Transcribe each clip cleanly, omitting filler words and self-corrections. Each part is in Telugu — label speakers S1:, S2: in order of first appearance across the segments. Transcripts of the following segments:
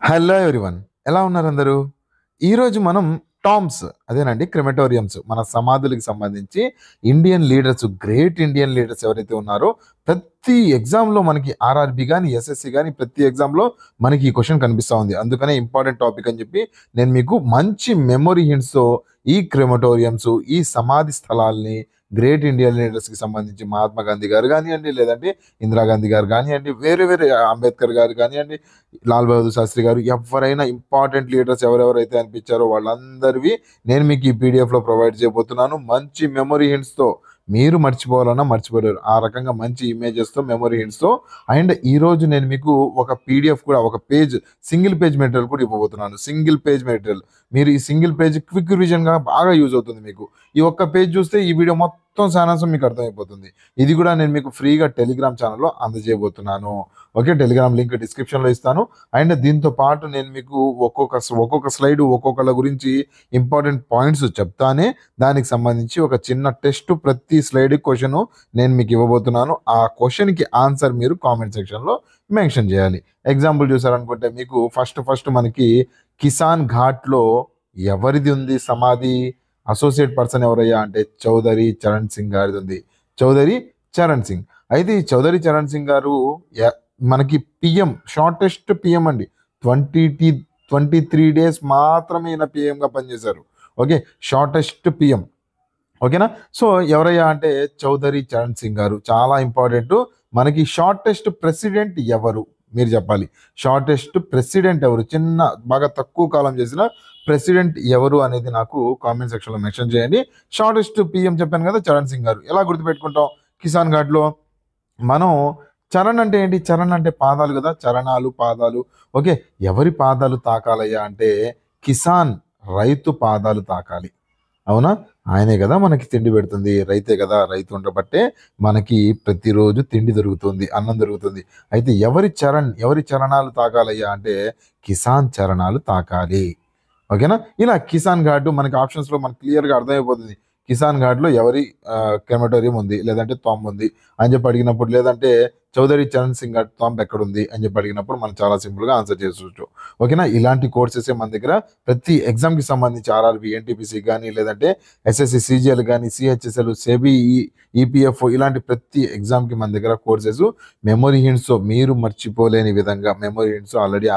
S1: Hello everyone. ఎలా ఉన్నారు అందరూ? ఈరోజు మనం టాంబ్స్ అదేనండి క్రిమటోరియమ్స్ మన సమాధులకు సంబంధించి Indian leaders, great Indian leaders ఎవరైతే ఉన్నారో ప్రతి ఎగ్జామ్‌లో మనకి ఆర్ఆర్‌బీ గాని, ఎస్ఎస్‌సి గాని ప్రతి ఎగ్జామ్‌లో మనకి ఈ క్వెషన్ కనిపిస్తా ఉంది. అందుకనే ఇంపార్టెంట్ టాపిక్ అని చెప్పి నేను మీకు మంచి మెమరీ హింట్స్‌తో ఈ క్రిమటోరియమ్స్, ఈ సమాధి స్థలాల్ని గ్రేట్ ఇండియన్ లీడర్స్‌కి సంబంధించి మహాత్మా గాంధీ గారు గానియండి, లేదంటే ఇందిరాగాంధీ గారు గానియండి, వేరే వేరే అంబేద్కర్ గారు గానియండి, లాల్ బహదూర్ శాస్త్రి గారు ఎవరైనా ఇంపార్టెంట్ లీడర్స్ ఎవరెవరైతే అనిపించారో వాళ్ళందరివి నేను మీకు ఈ పీడిఎఫ్లో ప్రొవైడ్ చేయబోతున్నాను. మంచి మెమరీ హింట్స్తో మీరు మర్చిపోవాలన్నా మర్చిపోలేరు. ఆ రకంగా మంచి ఇమేజెస్తో మెమరీ హింట్స్తో అండ్ ఈరోజు నేను మీకు ఒక పీడిఎఫ్ కూడా ఒక పేజ్ సింగిల్ పేజ్ మెటీరియల్ కూడా ఇవ్వబోతున్నాను. సింగిల్ పేజ్ మెటీరియల్ మీరు ఈ సింగిల్ పేజ్ క్విక్ రివిజన్గా బాగా యూజ్ అవుతుంది మీకు. ఈ ఒక్క పేజ్ చూస్తే ఈ వీడియో మొత్తం సారాంశం మీకు అర్థమైపోతుంది. ఇది కూడా నేను మీకు ఫ్రీగా టెలిగ్రామ్ ఛానల్లో అందజేయబోతున్నాను. ఓకే, టెలిగ్రామ్ లింక్ డిస్క్రిప్షన్లో ఇస్తాను. అండ్ దీంతో పాటు నేను మీకు ఒక్కొక్క స్లైడ్ ఒక్కొక్కళ్ళ గురించి ఇంపార్టెంట్ పాయింట్స్ చెప్తానే దానికి సంబంధించి ఒక చిన్న టెస్ట్ ప్రతి స్లైడ్ క్వశ్చన్ నేను మీకు ఇవ్వబోతున్నాను. ఆ క్వశ్చన్కి ఆన్సర్ మీరు కామెంట్ సెక్షన్లో మెన్షన్ చేయాలి. ఎగ్జాంపుల్ చూసారనుకుంటే మీకు ఫస్ట్ మనకి కిసాన్ ఘాట్లో ఎవరిది ఉంది సమాధి? అసోసియేట్ పర్సన్ ఎవరయ్యా అంటే చౌదరి చరణ్ సింగ్ గారిది ఉంది. చౌదరి చరణ్ సింగ్. అయితే ఈ చౌదరి చరణ్ సింగ్ గారు మనకి పిఎం, షార్టెస్ట్ పిఎం అండి. 23 డేస్ మాత్రమే ఈయన పిఎంగా పనిచేశారు. Okay, shortest PM. ఓకేనా? సో ఎవరయ్యా అంటే చౌదరి చరణ్ సింగ్ గారు. చాలా ఇంపార్టెంట్. మనకి షార్టెస్ట్ ప్రెసిడెంట్ ఎవరు మీరు చెప్పాలి. షార్టెస్ట్ ప్రెసిడెంట్ ఎవరు, చిన్న బాగా తక్కువ కాలం చేసిన ప్రెసిడెంట్ ఎవరు అనేది నాకు కామెంట్ సెక్షన్లో మెన్షన్ చేయండి. షార్టెస్ట్ పిఎం చెప్పాను కదా, చరణ్ సింగ్ గారు. ఎలా గుర్తుపెట్టుకుంటాం? కిసాన్ ఘాట్లో మనం చరణ్ అంటే ఏంటి? చరణ్ అంటే పాదాలు కదా, చరణాలు పాదాలు. ఓకే, ఎవరి పాదాలు తాకాలయ్యా అంటే కిసాన్, రైతు పాదాలు తాకాలి. అవునా? ఆయనే కదా మనకి తిండి పెడుతుంది, రైతే కదా. రైతు ఉండబట్టే మనకి ప్రతిరోజు తిండి దొరుకుతుంది, అన్నం దొరుకుతుంది. అయితే ఎవరి చరణాలు తాకాలయ్యా అంటే కిసాన్ చరణాలు తాకాలి. ఓకేనా? ఇలా కిసాన్ ఘాట్ మనకి ఆప్షన్స్లో మనకు క్లియర్గా అర్థమైపోతుంది. కిసాన్ ఘాట్లో ఎవరి క్రెమటోరియం ఉంది, లేదంటే తాంబ్ ఉంది అని చెప్పి అడిగినప్పుడు, లేదంటే చౌదరి చరణ్ సింగ్ ఘాట్ తాంబ్ ఎక్కడుంది అని చెప్పి అడిగినప్పుడు మనం చాలా సింపుల్గా ఆన్సర్ చేసుకోవచ్చు. ఓకేనా? ఇలాంటి కోర్సెస్ మన దగ్గర ప్రతి ఎగ్జామ్కి సంబంధించి ఆర్ఆర్బీ, ఎన్టీపీసీ కానీ, లేదంటే ఎస్ఎస్సి సీజీఎల్ కానీ, సిహెచ్ఎస్ఎల్, సెబీ, ఈపీఎఫ్ ఇలాంటి ప్రతి ఎగ్జామ్కి మన దగ్గర కోర్సెస్ మెమరీ హింట్స్ మీరు మర్చిపోలేని విధంగా memory hints already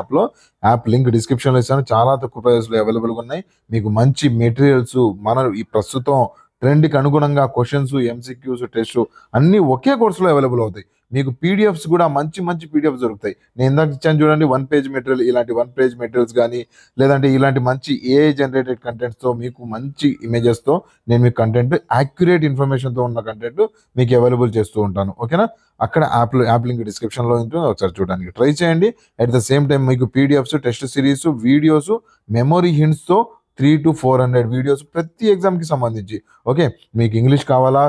S1: app link డిస్క్రిప్షన్లో ఇస్తాను. చాలా తక్కువ ప్రైస్లో అవైలబుల్గా ఉన్నాయి. మీకు మంచి మెటీరియల్స్ మన ఈ ప్రస్తుతం ట్రెండ్కి అనుగుణంగా క్వశ్చన్స్, ఎంసీక్యూస్, టెస్ట్ అన్నీ ఒకే కోర్సులో అవైలబుల్ అవుతాయి. మీకు పీడిఎఫ్స్ కూడా మంచి పీడిఎఫ్స్ దొరుకుతాయి. నేను ఇందాక ఇచ్చాను చూడండి, 1 పేజ్ మెటీరియల్. ఇలాంటి 1 పేజ్ మెటీరియల్స్ కానీ, లేదంటే ఇలాంటి మంచి ఏఐ జనరేటెడ్ కంటెంట్స్తో మీకు మంచి ఇమేజెస్తో నేను మీకు కంటెంట్, యాక్యురేట్ ఇన్ఫర్మేషన్తో ఉన్న కంటెంట్ మీకు అవైలబుల్ చేస్తూ ఉంటాను. ఓకేనా? అక్కడ యాప్ లింక్ డిస్క్రిప్షన్లో ఉంటుంది, ఒకసారి చూడడానికి ట్రై చేయండి. అట్ ద సేమ్ టైం మీకు PDFs, test series, videos, memory హింట్స్తో 300 to 400 వీడియోస్ ప్రతి ఎగ్జామ్కి సంబంధించి. ఓకే, మీకు ఇంగ్లీష్ కావాలా,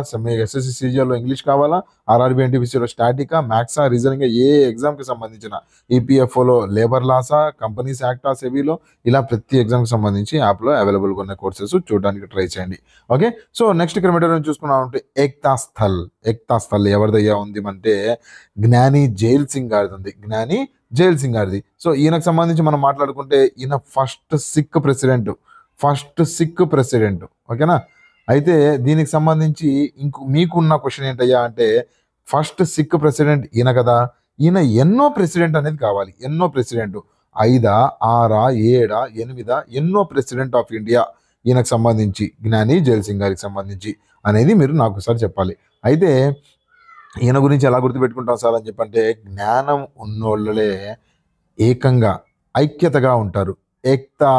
S1: ఎస్ఎస్సి సీజీఎల్లో ఇంగ్లీష్ కావాలా, ఆర్ఆర్బీ ఎన్టీపీసీలో స్టాటికా, మ్యాథ్సా, రీజనింగ్, ఏ ఎగ్జామ్కి సంబంధించిన, ఈపీఎఫ్ఓలో లేబర్ లాసా, కంపెనీస్ యాక్టా, సెబీలో ఇలా ప్రతి ఎగ్జామ్కి సంబంధించి యాప్లో అవైలబుల్గా ఉన్న కోర్సెస్ చూడడానికి ట్రై చేయండి. ఓకే, సో నెక్స్ట్ క్రిమిటోరియం చూసుకున్నామంటే ఏక్తా స్థల్ ఎవరిదయ్యా ఉంది అంటే జ్ఞాని జైల్ సింగ్ గారిది ఉంది. జ్ఞాని జైల్ సింగ్ గారిది. సో ఈయనకు సంబంధించి మనం మాట్లాడుకుంటే ఈయన ఫస్ట్ సిక్ ప్రెసిడెంట్. ఓకేనా? అయితే దీనికి సంబంధించి మీకున్న క్వశ్చన్ ఏంటయ్యా అంటే ఫస్ట్ సిక్ ప్రెసిడెంట్ ఈయన కదా. ఈయన ఎన్నో ప్రెసిడెంట్ అనేది కావాలి. ఎన్నో ప్రెసిడెంట్, 5, 6, 7, 8 ఎన్నో ప్రెసిడెంట్ ఆఫ్ ఇండియా ఈయనకు సంబంధించి, జ్ఞాని జైల్ సింగ్ గారికి సంబంధించి అనేది మీరు నాకు ఒకసారి చెప్పాలి. అయితే ఈయన గురించి ఎలా గుర్తుపెట్టుకుంటాం సార్ అని చెప్పంటే, జ్ఞానం ఉన్నోళ్ళే ఏకంగా ఐక్యతగా ఉంటారు. ఏక్తా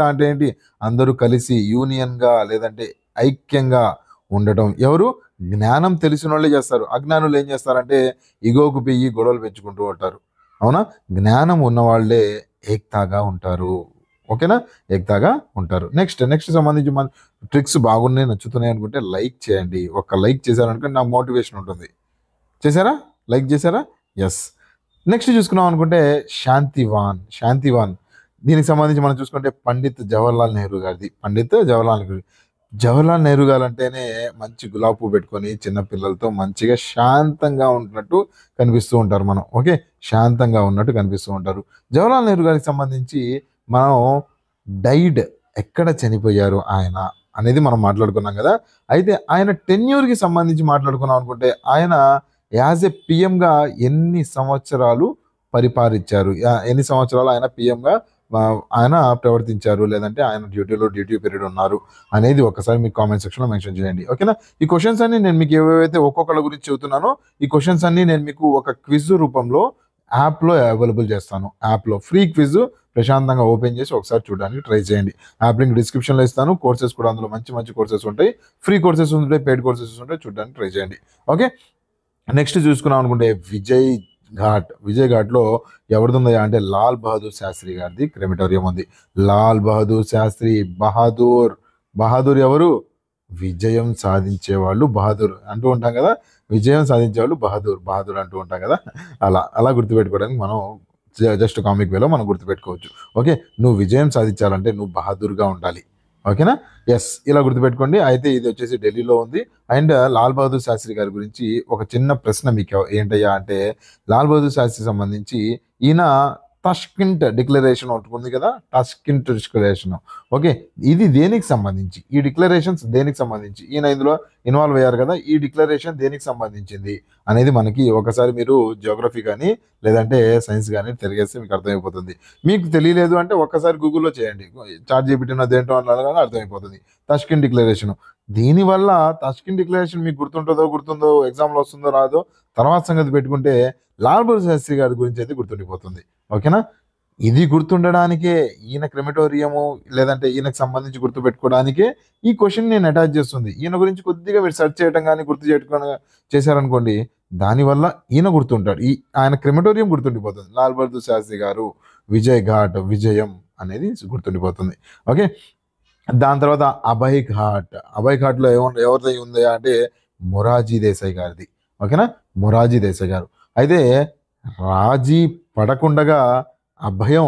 S1: అంటే ఏంటి? అందరూ కలిసి యూనియన్గా లేదంటే ఐక్యంగా ఉండటం. ఎవరు? జ్ఞానం తెలిసిన వాళ్ళే చేస్తారు. అజ్ఞానులు ఏం చేస్తారంటే ఇగోకు పెయ్యి గొడవలు పెంచుకుంటూ ఉంటారు. అవునా? జ్ఞానం ఉన్నవాళ్లే ఏక్తాగా ఉంటారు. ఓకేనా? ఏక్తాగా ఉంటారు. నెక్స్ట్ సంబంధించి మన ట్రిక్స్ బాగున్నాయి, నచ్చుతున్నాయి అనుకుంటే లైక్ చేయండి. ఒక లైక్ చేశారనుకుంటే నాకు మోటివేషన్ ఉంటుంది. చేశారా? లైక్ చేశారా? ఎస్. నెక్స్ట్ చూసుకున్నాం అనుకుంటే శాంతివాన్. దీనికి సంబంధించి మనం చూసుకుంటే పండిత్ జవహర్లాల్ నెహ్రూ గారిది. జవహర్లాల్ నెహ్రూ గారు అంటేనే మంచి గులాబీ పువ్వు పెట్టుకొని చిన్న పిల్లలతో మంచిగా శాంతంగా ఉంటున్నట్టు కనిపిస్తూ ఉంటారు మనం. ఓకే. శాంతంగా ఉన్నట్టు కనిపిస్తూ ఉంటారు. జవహర్లాల్ నెహ్రూ గారికి సంబంధించి మనం డైడ్ ఎక్కడ చనిపోయారు ఆయన అనేది మనం మాట్లాడుకున్నాం కదా. అయితే ఆయన టెన్యూర్కి సంబంధించి మాట్లాడుకున్నాం అనుకుంటే ఆయన యాజ్ ఏ పిఎంగా ఎన్ని సంవత్సరాలు పరిపాలించారు, ఎన్ని సంవత్సరాలు ఆయన పిఎంగా ఆయన ప్రవర్తించారు, లేదంటే ఆయన డ్యూటీ పీరియడ్ ఉన్నారు అనేది ఒకసారి మీకు కామెంట్ సెక్షన్లో మెన్షన్ చేయండి. ఓకేనా. ఈ క్వశ్చన్స్ అన్ని నేను మీకు ఏవైతే ఒక్కొక్కళ్ళ గురించి చెబుతున్నానో ఈ క్వశ్చన్స్ అన్ని నేను మీకు ఒక క్విజ్ రూపంలో యాప్లో అవైలబుల్ చేస్తాను. యాప్లో ఫ్రీ క్విజ్ ప్రశాంతంగా ఓపెన్ చేసి ఒకసారి చూడడానికి ట్రై చేయండి. యాప్ లింక్ డిస్క్రిప్షన్లో ఇస్తాను. కోర్సెస్ కూడా అందులో మంచి మంచి కోర్సెస్ ఉంటాయి. ఫ్రీ కోర్సెస్ ఉంటాయి, పెయిడ్ కోర్సెస్ ఉంటాయి. చూడడానికి ట్రై చేయండి. ఓకే. నెక్స్ట్ చూసుకున్నాం అనుకుంటే విజయ్ ఘాట్లో ఎవరిది ఉందా అంటే లాల్ బహదూర్ శాస్త్రి గారిది క్రెమిటోరియం ఉంది. లాల్ బహదూర్ శాస్త్రి, బహదూర్ ఎవరు? విజయం సాధించేవాళ్ళు బహదూర్ అంటూ ఉంటాం కదా. విజయం సాధించేవాళ్ళు బహదూర్ అంటూ ఉంటాం కదా. అలా గుర్తుపెట్టుకోవడానికి మనం జస్ట్ కామిక్ వేలో మనం గుర్తుపెట్టుకోవచ్చు. ఓకే. నువ్వు విజయం సాధించాలంటే నువ్వు బహదూర్గా ఉండాలి. ఓకేనా. ఎస్, ఇలా గుర్తుపెట్టుకోండి. అయితే ఇది వచ్చేసి ఢిల్లీలో ఉంది. అండ్ లాల్ బహదూర్ శాస్త్రి గారి గురించి ఒక చిన్న ప్రశ్న మీకు ఏంటయ్యా అంటే, లాల్ బహదూర్ శాస్త్రి సంబంధించి ఈయన తష్కింట్ డిక్లరేషన్ ఒకటి ఉంది కదా, తష్కింట్ డిక్లరేషన్. ఓకే. ఇది దేనికి సంబంధించి, ఈ డిక్లరేషన్స్ దేనికి సంబంధించి, ఈయన ఇందులో ఇన్వాల్వ్ అయ్యారు కదా, ఈ డిక్లరేషన్ దేనికి సంబంధించింది అనేది మనకి ఒకసారి మీరు జియోగ్రఫీ కానీ లేదంటే సైన్స్ కానీ తిరిగేస్తే మీకు అర్థమైపోతుంది. మీకు తెలియలేదు అంటే ఒక్కసారి గూగుల్లో చేయండి, చాట్ జీపీటీనో దేంటో అలా అర్థమైపోతుంది. తష్కింట్ డిక్లరేషన్. దీనివల్ల తష్కింట్ డిక్లరేషన్ మీకు గుర్తుందో ఎగ్జామ్లో వస్తుందో రాదో తర్వాత సంగతి పెట్టుకుంటే లాల్ బహదూర్ శాస్త్రి గారి గురించి అయితే గుర్తుండిపోతుంది. ఓకేనా. ఇది గుర్తుండడానికే ఈయన క్రెమిటోరియము లేదంటే ఈయనకు సంబంధించి గుర్తుపెట్టుకోవడానికే ఈ క్వశ్చన్ నేను అటాచ్ చేస్తుంది. ఈయన గురించి కొద్దిగా మీరు సెర్చ్ చేయడం కానీ గుర్తు చేయడం చేశారనుకోండి, దానివల్ల ఈయన గుర్తుంటాడు, ఆయన క్రెమిటోరియం గుర్తుండిపోతుంది. లాల్ బహదూర్ శాస్త్రి గారు, విజయం అనేది గుర్తుండిపోతుంది. ఓకే. దాని తర్వాత అభయ్ ఘాట్లో ఎవరిది ఉంది అంటే మొరార్జీ దేశాయ్ గారిది. ఓకేనా. మొరార్జీ దేశాయ్ గారు. అయితే రాజీ పడకుండగా అభయం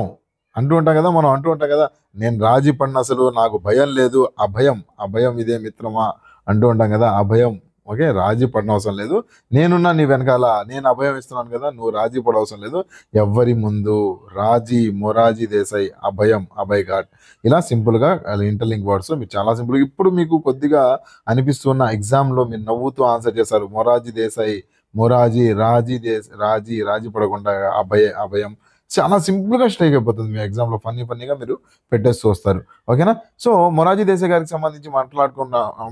S1: అంటూ ఉంటాం కదా, మనం అంటూ ఉంటాం కదా, నేను రాజీ పడిన అసలు నాకు భయం లేదు, అభయం ఇదే మిత్రమా అంటూ ఉంటాం కదా, అభయం. ఓకే. రాజీ పడిన అవసరం లేదు, నేనున్నా నీ వెనకాల, నేను అభయం ఇస్తున్నాను కదా, నువ్వు రాజీ పడవసరం లేదు, ఎవ్వరి ముందు. మొరార్జీ దేశాయ్, అభయ్ ఘాట్. ఇలా సింపుల్గా ఇంటర్లింక్ వర్డ్స్ మీరు చాలా సింపుల్గా ఇప్పుడు మీకు కొద్దిగా అనిపిస్తున్న ఎగ్జామ్లో మీరు నవ్వుతూ ఆన్సర్ చేస్తారు. మొరార్జీ దేశాయ్, రాజీ పడకుండా అభయం. చాలా సింపుల్గా స్ట్రైక్ అయిపోతుంది. మీ ఎగ్జామ్లో ఫన్నీగా మీరు పెట్టేస్తూ వస్తారు. ఓకేనా. సో మొరార్జీ దేశాయ్ గారికి సంబంధించి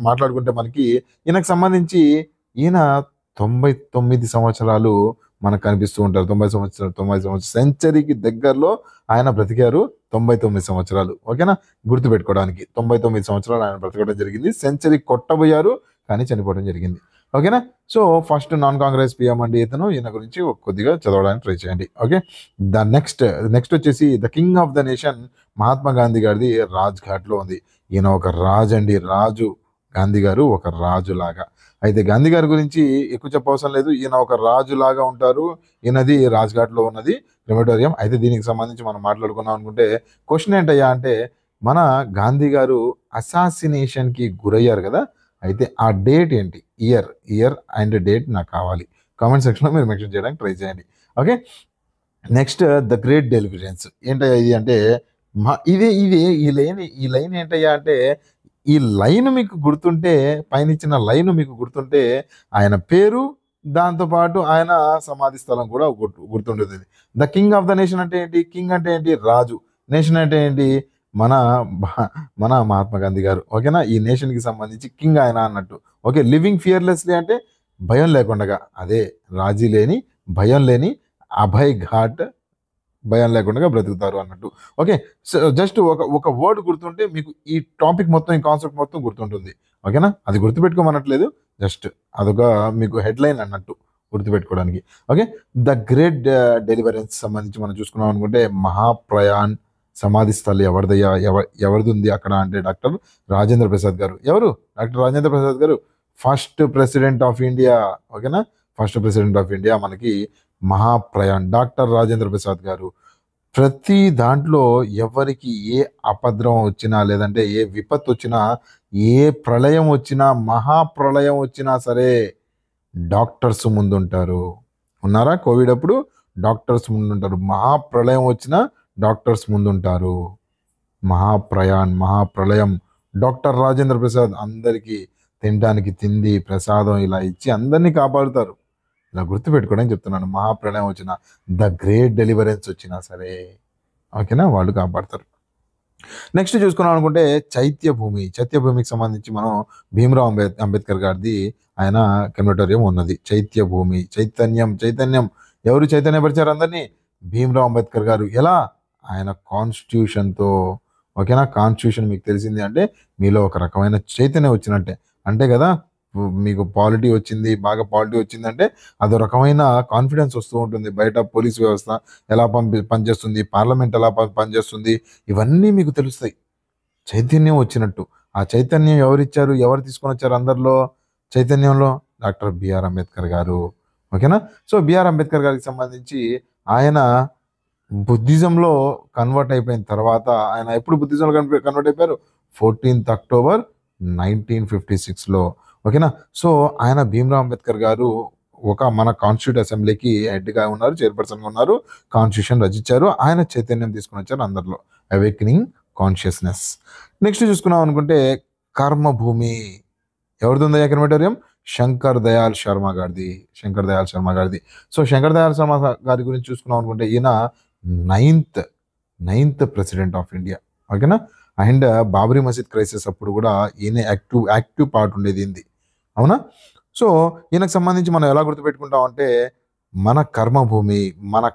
S1: మాట్లాడుకుంటే మనకి ఈయనకు సంబంధించి ఈయన 99 సంవత్సరాలు మనకు కనిపిస్తూ ఉంటారు. 90 సెంచరీకి దగ్గరలో ఆయన బ్రతికారు. 99 సంవత్సరాలు. ఓకేనా. గుర్తుపెట్టుకోవడానికి 99 సంవత్సరాలు ఆయన బ్రతకడం జరిగింది. సెంచరీ కొట్టబోయారు కానీ చనిపోవడం జరిగింది. ఓకేనా. So first non Congress PM అండి ఇతను. ఈయన గురించి కొద్దిగా చదవడానికి ట్రై చేయండి. ఓకే. నెక్స్ట్ వచ్చేసి the king of the nation Mahatma Gandhi గారిది రాజ్ఘాట్లో ఉంది. ఈయన ఒక రాజు గాంధీ గారు ఒక రాజులాగా. అయితే గాంధీ గారి గురించి ఎక్కువ చెప్పవసరం లేదు, ఈయన ఒక రాజులాగా ఉంటారు. ఈయనది రాజ్ఘాట్లో ఉన్నది క్రెమిటోరియం. అయితే దీనికి సంబంధించి మనం మాట్లాడుకున్నాం అనుకుంటే క్వశ్చన్ ఏంటయ్యా అంటే, మన గాంధీ గారు అసాసినేషన్కి గురయ్యారు కదా, అయితే ఆ డేట్ ఏంటి, ఇయర్ అండ్ డేట్ నాకు కావాలి. కామెంట్ సెక్షన్లో మీరు మెన్షన్ చేయడానికి ట్రై చేయండి. Okay. Next the great deliverance ఏంటయ్యా ఇది అంటే, ఈ లైన్ ఏంటయ్యా అంటే, ఈ లైన్ మీకు గుర్తుంటే, పైన ఇచ్చిన లైన్ మీకు గుర్తుంటే ఆయన పేరు దాంతోపాటు ఆయన సమాధి స్థలం కూడా గుర్తుంటుంది. The king of the nation అంటే ఏంటి, కింగ్ అంటే ఏంటి రాజు, నేషన్ అంటే ఏంటి మన మహాత్మా గాంధీ గారు. ఓకేనా. ఈ నేషన్కి సంబంధించి కింగ్ ఆయన అన్నట్టు. ఓకే. లివింగ్ ఫియర్లెస్లీ అంటే భయం లేకుండా, అదే భయం లేని అభయ్ ఘాట్, భయం లేకుండా బ్రతుకుతారు అన్నట్టు. ఓకే. సో జస్ట్ ఒక వర్డ్ గుర్తుంటే మీకు ఈ టాపిక్ మొత్తం, ఈ కాన్సెప్ట్ మొత్తం గుర్తుంటుంది. ఓకేనా. అది గుర్తుపెట్టుకోమనట్లేదు, జస్ట్ అదొక మీకు హెడ్లైన్ అన్నట్టు గుర్తుపెట్టుకోవడానికి. ఓకే. ద గ్రేట్ డెలివరెన్స్ సంబంధించి మనం చూసుకున్నాం అనుకుంటే మహాప్రయాణ్ సమాధి స్థలి ఎవరిది ఉంది అక్కడ అంటే డాక్టర్ రాజేంద్ర ప్రసాద్ గారు. ఎవరు? డాక్టర్ రాజేంద్ర ప్రసాద్ గారు ఫస్ట్ ప్రెసిడెంట్ ఆఫ్ ఇండియా. ఓకేనా. ఫస్ట్ ప్రెసిడెంట్ ఆఫ్ ఇండియా మనకి మహాప్రయాణ్ డాక్టర్ రాజేంద్ర ప్రసాద్ గారు. ప్రతి దాంట్లో ఎవరికి ఏ అపద్రవం వచ్చినా, లేదంటే ఏ విపత్తు వచ్చినా, ఏ ప్రళయం వచ్చినా, మహాప్రళయం వచ్చినా సరే డాక్టర్స్ ముందుంటారు. ఉన్నారా? కోవిడ్ అప్పుడు డాక్టర్స్ ముందుంటారు. మహాప్రళయం వచ్చినా డాక్టర్స్ ముందుంటారు. మహాప్రళయం డాక్టర్ రాజేంద్ర ప్రసాద్ అందరికీ తినడానికి తిండి, ప్రసాదం ఇలా ఇచ్చి అందరినీ కాపాడుతారు. ఇలా గుర్తుపెట్టుకోవడానికి చెప్తున్నాను. మహాప్రళయం వచ్చినా, ద గ్రేట్ డెలివరెన్స్ వచ్చినా సరే ఓకేనా, వాళ్ళు కాపాడతారు. నెక్స్ట్ చూసుకున్నాం అనుకుంటే చైత్యభూమికి సంబంధించి మనం భీమరావ్ అంబేద్కర్ గారిది ఆయన క్రిమటోరియం ఉన్నది. చైతన్యం ఎవరు చైతన్యపరిచారు అందరినీ? భీమరావ్ అంబేద్కర్ గారు. ఎలా? ఆయన కాన్స్టిట్యూషన్తో. ఓకేనా, కాన్స్టిట్యూషన్ మీకు తెలిసింది అంటే మీలో ఒక రకమైన చైతన్యం వచ్చినట్టే అంటే కదా. మీకు పాలిటీ వచ్చింది, బాగా పాలిటీ వచ్చిందంటే అదో రకమైన కాన్ఫిడెన్స్ వస్తూ ఉంటుంది. బయట పోలీస్ వ్యవస్థ ఎలా పనిచేస్తుంది, పార్లమెంట్ ఎలా పనిచేస్తుంది, ఇవన్నీ మీకు తెలుస్తాయి చైతన్యం వచ్చినట్టు. ఆ చైతన్యం ఎవరిచ్చారు, ఎవరు తీసుకొని వచ్చారు అందరిలో చైతన్యంలో? డాక్టర్ బిఆర్ అంబేద్కర్ గారు. ఓకేనా. సో బిఆర్ అంబేద్కర్ గారికి సంబంధించి ఆయన బుద్ధిజంలో కన్వర్ట్ అయిపోయిన తర్వాత, ఆయన ఎప్పుడు బుద్ధిజంలో కన్వర్ట్ అయిపోయారు? 14th October 1956లో. ఓకేనా. సో ఆయన భీమరావ్ అంబేద్కర్ గారు మన కాన్స్టిట్యూట్ అసెంబ్లీకి హెడ్గా ఉన్నారు, చైర్పర్సన్గా ఉన్నారు, కాన్స్టిట్యూషన్ రచించారు. ఆయన చైతన్యం తీసుకుని వచ్చారు అందరిలో, అవేకనింగ్ కాన్షియస్నెస్. నెక్స్ట్ చూసుకున్నాం అనుకుంటే కర్మభూమి ఎవరిది ఉందయ్యా క్రిమటోరియం? శంకర్ దయాళ్ శర్మ గారిది. సో శంకర్ దయాళ్ శర్మ గారి గురించి చూసుకున్నాం అనుకుంటే ఈయన నైన్త్ ప్రెసిడెంట్ ఆఫ్ ఇండియా. ఓకేనా. అండ్ బాబరీ మసీద్ క్రైసిస్ అప్పుడు కూడా ఈయన యాక్టివ్ పార్ట్ ఉండేది ఏంది, అవునా. సో ఈయనకు సంబంధించి మనం ఎలా గుర్తుపెట్టుకుంటాం అంటే మన కర్మభూమి, మన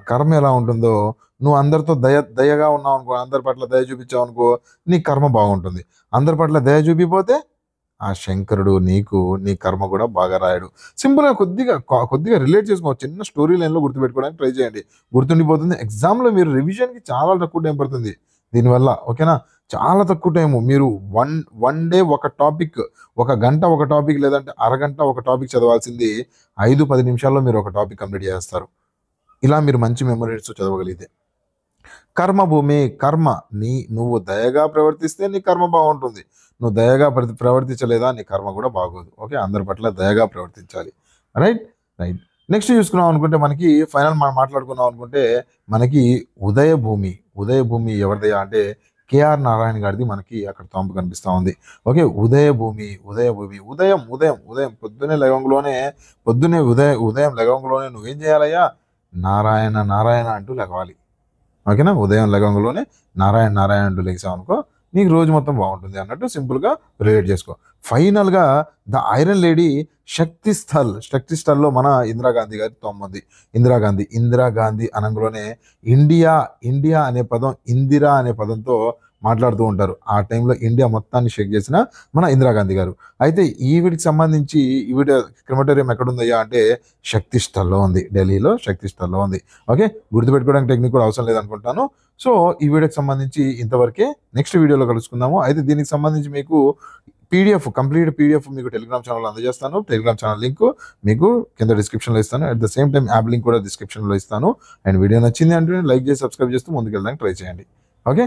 S1: కర్మ ఎలా ఉంటుందో, నువ్వు అందరితో దయగా ఉన్నావు అనుకో, అందరి పట్ల దయ చూపించావు అనుకో, నీ కర్మ బాగుంటుంది. అందరి పట్ల దయ చూపిపోతే ఆ శంకరుడు నీ కర్మ కూడా బాగా రాయడు. సింపుల్గా కొద్దిగా రిలేట్ చేసుకోవచ్చు. చిన్న స్టోరీ లైన్లో గుర్తుపెట్టుకోవడానికి ట్రై చేయండి, గుర్తుండిపోతుంది. ఎగ్జామ్లో మీరు రివిజన్కి చాలా తక్కువ టైం పడుతుంది దీనివల్ల. ఓకేనా, చాలా తక్కువ టైము. మీరు వన్ డే ఒక టాపిక్, ఒక గంట ఒక టాపిక్, లేదంటే అరగంట ఒక టాపిక్ చదవాల్సింది 5-10 నిమిషాల్లో మీరు ఒక టాపిక్ కంప్లీట్ చేస్తారు. ఇలా మీరు మంచి మెమరీస్ చదవగలిగితే. కర్మభూమి, నువ్వు దయగా ప్రవర్తిస్తే నీ కర్మ బాగుంటుంది. నువ్వు దయగా ప్రవర్తించలేదా, నీ కర్మ కూడా బాగోదు. ఓకే, అందరి పట్ల దయగా ప్రవర్తించాలి. రైట్. నెక్స్ట్ చూసుకున్నాం అనుకుంటే మనకి ఫైనల్ మాట్లాడుకున్నాం అనుకుంటే మనకి ఉదయభూమి ఎవరిదయా అంటే కేఆర్ నారాయణ గారిది మనకి అక్కడ తాంపు కనిపిస్తూ ఉంది. ఓకే, ఉదయభూమి ఉదయం పొద్దునే లెగవంలోనే నువ్వేం చేయాలయ్యా? నారాయణ అంటూ లెగవాలి. ఓకేనా, ఉదయం లెగవంలోనే నారాయణ అంటూ లేచావు అనుకో, నీకు రోజు మొత్తం బాగుంటుంది అన్నట్టు సింపుల్గా రిలేట్ చేసుకో. ఫైనల్గా ద ఐరన్ లేడీ శక్తిస్థల్లో మన ఇందిరాగాంధీ గారి తొమ్మిది. ఇందిరాగాంధీ అనంలోనే ఇండియా అనే పదం ఇందిరా అనే పదంతో మాట్లాడుతూ ఉంటారు. ఆ టైంలో ఇండియా మొత్తాన్ని షేక్ చేసిన మన ఇందిరాగాంధీ గారు. అయితే ఈవిడికి సంబంధించి ఈవిడ క్రిమటోరియం ఎక్కడుందయ్యా అంటే శక్తిస్థల్లో ఉంది, ఢిల్లీలో శక్తిస్థల్లో ఉంది. ఓకే, గుర్తుపెట్టుకోవడానికి టెక్నిక్ కూడా అవసరం లేదనుకుంటాను. సో ఈ వీడియోకి సంబంధించి ఇంతవరకే. నెక్స్ట్ వీడియోలో కలుసుకుందాము. అయితే దీనికి సంబంధించి మీకు కంప్లీట్ పీడిఎఫ్ మీకు టెలిగ్రామ్ ఛానల్ అందజేస్తాను. టెలిగ్రామ్ ఛానల్ లింక్ మీకు కింద డిస్క్రిప్షన్లో ఇస్తాను. At the same time app link కూడా డిస్క్రిప్షన్లో ఇస్తాను. అండ్ వీడియో నచ్చింది అంటే లైక్ చేసి సబ్స్క్రైబ్ చేస్తూ ముందుకెళ్ళడానికి ట్రై చేయండి. Okay,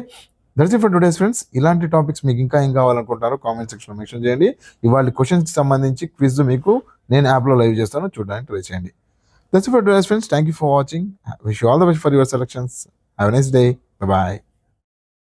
S1: that's it for today's friends. ఇలాంటి టాపిక్స్ మీకు ఇంకా ఏం కావాలనుకుంటారో కామెంట్ సెక్షన్లో మెన్షన్ చేయండి. ఇవాళ క్వశ్చన్స్కి సంబంధించి క్విజ్ మీకు నేను యాప్లో లైవ్ చేస్తాను, చూడడానికి ట్రై చేయండి. That's it for today's friends. Thank you for watching. Wish you all the best for your selections. Have a nice day. Bye-bye.